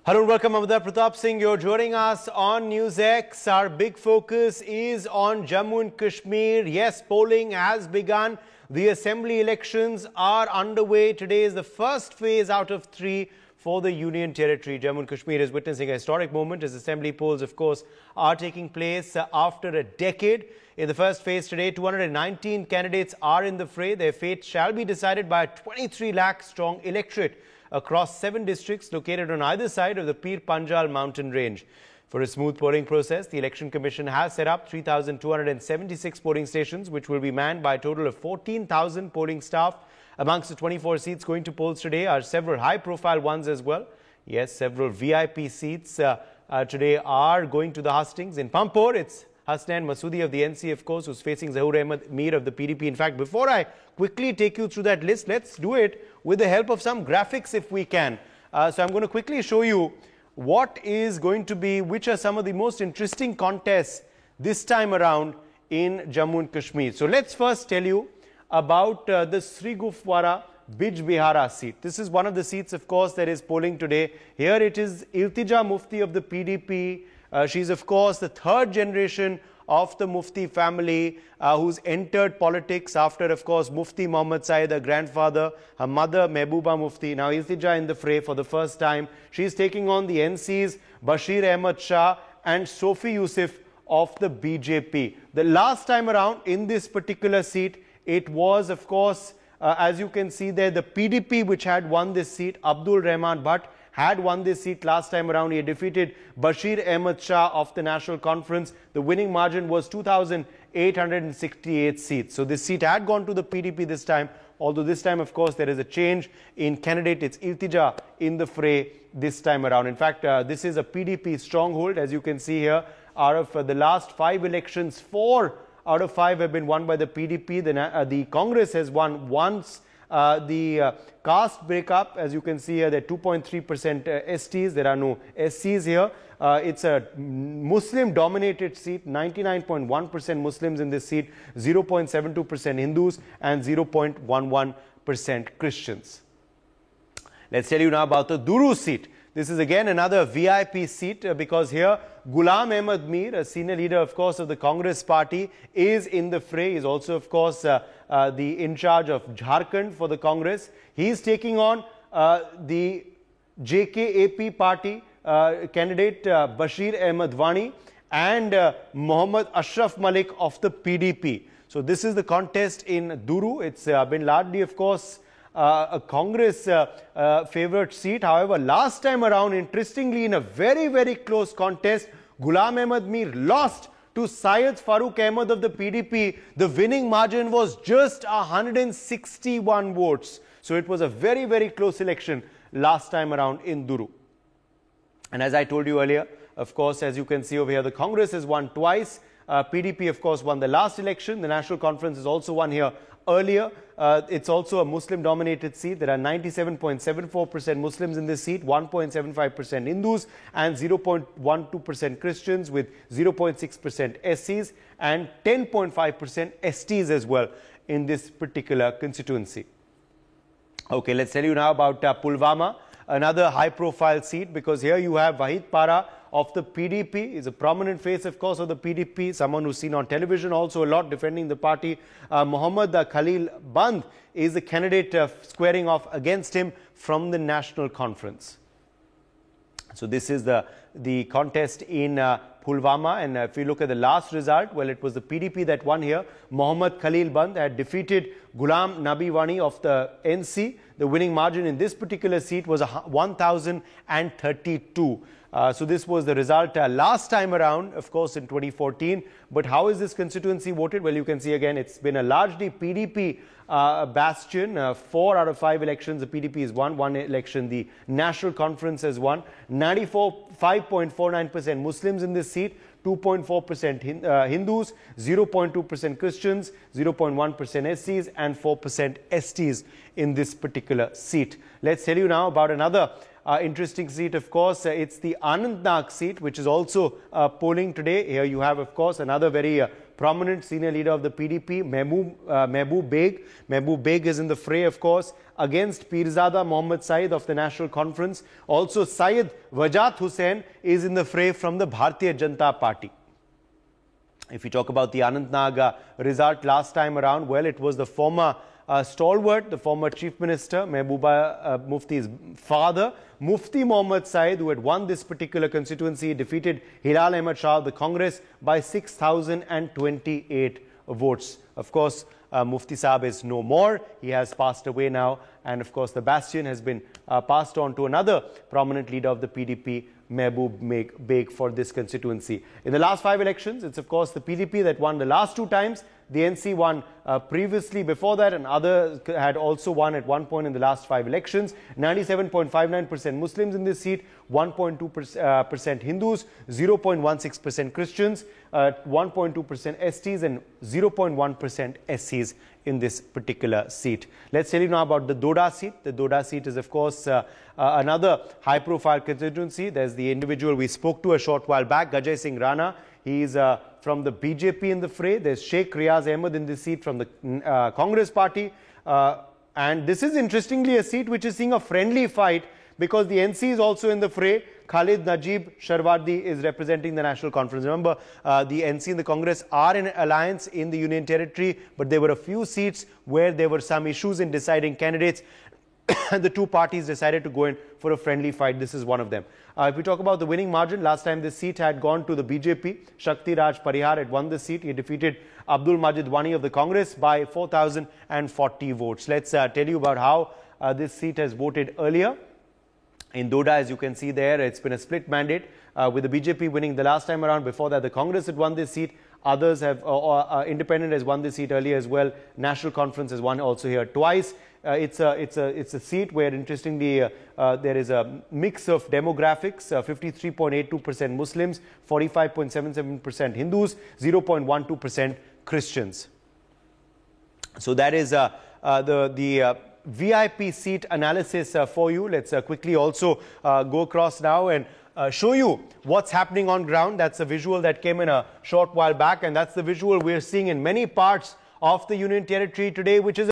Hello and welcome. I'm Pratap Singh. You're joining us on NewsX. Our big focus is on Jammu and Kashmir. Yes, polling has begun. The assembly elections are underway. Today is the first phase out of 3 for the Union Territory. Jammu and Kashmir is witnessing a historic moment as assembly polls, of course, are taking place after a decade. In the first phase today, 219 candidates are in the fray. Their fate shall be decided by a 23 lakh strong electorate across 7 districts located on either side of the Pir Panjal mountain range. For a smooth polling process, the Election Commission has set up 3,276 polling stations, which will be manned by a total of 14,000 polling staff. Amongst the 24 seats going to polls today are several high-profile ones as well. Yes, several VIP seats today are going to the hustings. In Pampore, it's Hasnain Masoodi of the NC, of course, who's facing Zahoor Ahmed Mir of the PDP. In fact, before I quickly take you through that list, let's do it with the help of some graphics if we can. So I'm going to quickly show you what is going to be, which are some of the most interesting contests this time around in Jammu and Kashmir. So let's first tell you about the Sri Gufwara Bij Bihara seat. This is one of the seats, of course, that is polling today. Here it is Iltija Mufti of the PDP. She's, of course, the 3rd generation of the Mufti family who's entered politics after, of course, Mufti Muhammad Saeed, her grandfather, her mother Mehbooba Mufti. Now Iltija in the fray for the first time. She's taking on the NC's Bashir Ahmed Shah and Sophie Yusuf of the BJP. The last time around in this particular seat, it was, of course, as you can see there, the PDP which had won this seat. Abdul Rahman Bhatt had won this seat last time around. He had defeated Bashir Ahmed Shah of the National Conference. The winning margin was 2,868 seats. So this seat had gone to the PDP this time, although this time, of course, there is a change in candidate. It's Iltija in the fray this time around. In fact, this is a PDP stronghold. As you can see here, out of the last 5 elections, 4 out of 5 have been won by the PDP. The Congress has won once. The caste breakup, as you can see here, there are 2.3% STs. There are no SCs here. It's a Muslim-dominated seat, 99.1% Muslims in this seat, 0.72% Hindus, and 0.11% Christians. Let's tell you now about the Duru seat. This is again another VIP seat because here Ghulam Ahmed Mir, a senior leader, of course, of the Congress party, is in the fray. He's also, of course, the in charge of Jharkhand for the Congress. He's taking on the JKAP party candidate Bashir Ahmed Wani and Mohammad Ashraf Malik of the PDP. So this is the contest in Duru. It's been largely, of course, a Congress favorite seat. However, last time around, interestingly, in a very, very close contest, Ghulam Ahmed Mir lost to Syed Farooq Ahmed of the PDP. The winning margin was just 161 votes. So it was a very, very close election last time around in Duru. And as I told you earlier, of course, as you can see over here, the Congress has won twice. PDP, of course, won the last election. The National Conference has also won here earlier. It's also a Muslim-dominated seat. There are 97.74% Muslims in this seat, 1.75% Hindus, and 0.12% Christians, with 0.6% SCs and 10.5% STs as well in this particular constituency. Okay, let's tell you now about Pulwama, another high-profile seat, because here you have Wahid Para of the PDP. Is a prominent face, of course, of the PDP, someone who's seen on television also a lot defending the party. Muhammad Khalil Band is the candidate squaring off against him from the National Conference. So this is the contest in Pulwama, and if you look at the last result, well, it was the PDP that won here. Mohammad Khalil Band had defeated Ghulam Nabi Wani of the NC. The winning margin in this particular seat was 1,032. So this was the result last time around, of course, in 2014. But how is this constituency voted? Well, you can see again, it's been a largely PDP bastion. 4 out of 5 elections, the PDP has won. 1 election, the National Conference has won. 5.49% Muslims in this seat. 2.4% Hindus, 0.2% Christians, 0.1% SCs, and 4% STs in this particular seat. Let's tell you now about another interesting seat, of course. It's the Anantnag seat, which is also polling today. Here you have, of course, another very prominent senior leader of the PDP, Mehboob Beg. Mehboob Beg is in the fray, of course, against Pirzada Mohammad Saeed of the National Conference. Also, Syed Wajat Hussain is in the fray from the Bharatiya Janata Party. If we talk about the Anantnag result last time around, well, it was the former stalwart, the former Chief Minister, Mehbooba Mufti's father, Mufti Mohammad Saeed, who had won this particular constituency, defeated Hilal Ahmed Shah of the Congress by 6,028 votes. Of course, Mufti Saab is no more. He has passed away now. And of course, the bastion has been passed on to another prominent leader of the PDP, Mehboob Beg, for this constituency. In the last 5 elections, it's of course the PDP that won the last 2 times. The NC won previously before that, and others had also won at one point in the last 5 elections. 97.59% Muslims in this seat, 1.2% Hindus, 0.16% Christians, 1.2% STs, and 0.1% SCs in this particular seat. Let's tell you now about the Doda seat. The Doda seat is, of course, another high-profile constituency. There's the individual we spoke to a short while back, Gajay Singh Rana. He is from the BJP in the fray. There's Sheikh Riaz Ahmed in this seat from the Congress party. And this is interestingly a seat which is seeing a friendly fight because the NC is also in the fray. Khalid Najib Sharwardi is representing the National Conference. Remember, the NC and the Congress are in alliance in the Union Territory, but there were a few seats where there were some issues in deciding candidates. And the two parties decided to go in for a friendly fight. This is one of them. If we talk about the winning margin, last time this seat had gone to the BJP. Shakti Raj Parihar had won the seat. He defeated Abdul Majid Wani of the Congress by 4,040 votes. Let's tell you about how this seat has voted earlier. In Doda, as you can see there, it's been a split mandate with the BJP winning the last time around. Before that, the Congress had won this seat. Others have, Independent has won this seat earlier as well. National Conference has won also here twice. It's a seat where, interestingly, there is a mix of demographics: 53.82% Muslims, 45.77% Hindus, 0.12% Christians. So that is the VIP seat analysis for you. Let's quickly also go across now and show you what's happening on ground. That's a visual that came in a short while back, and that's the visual we're seeing in many parts of the Union Territory today, which is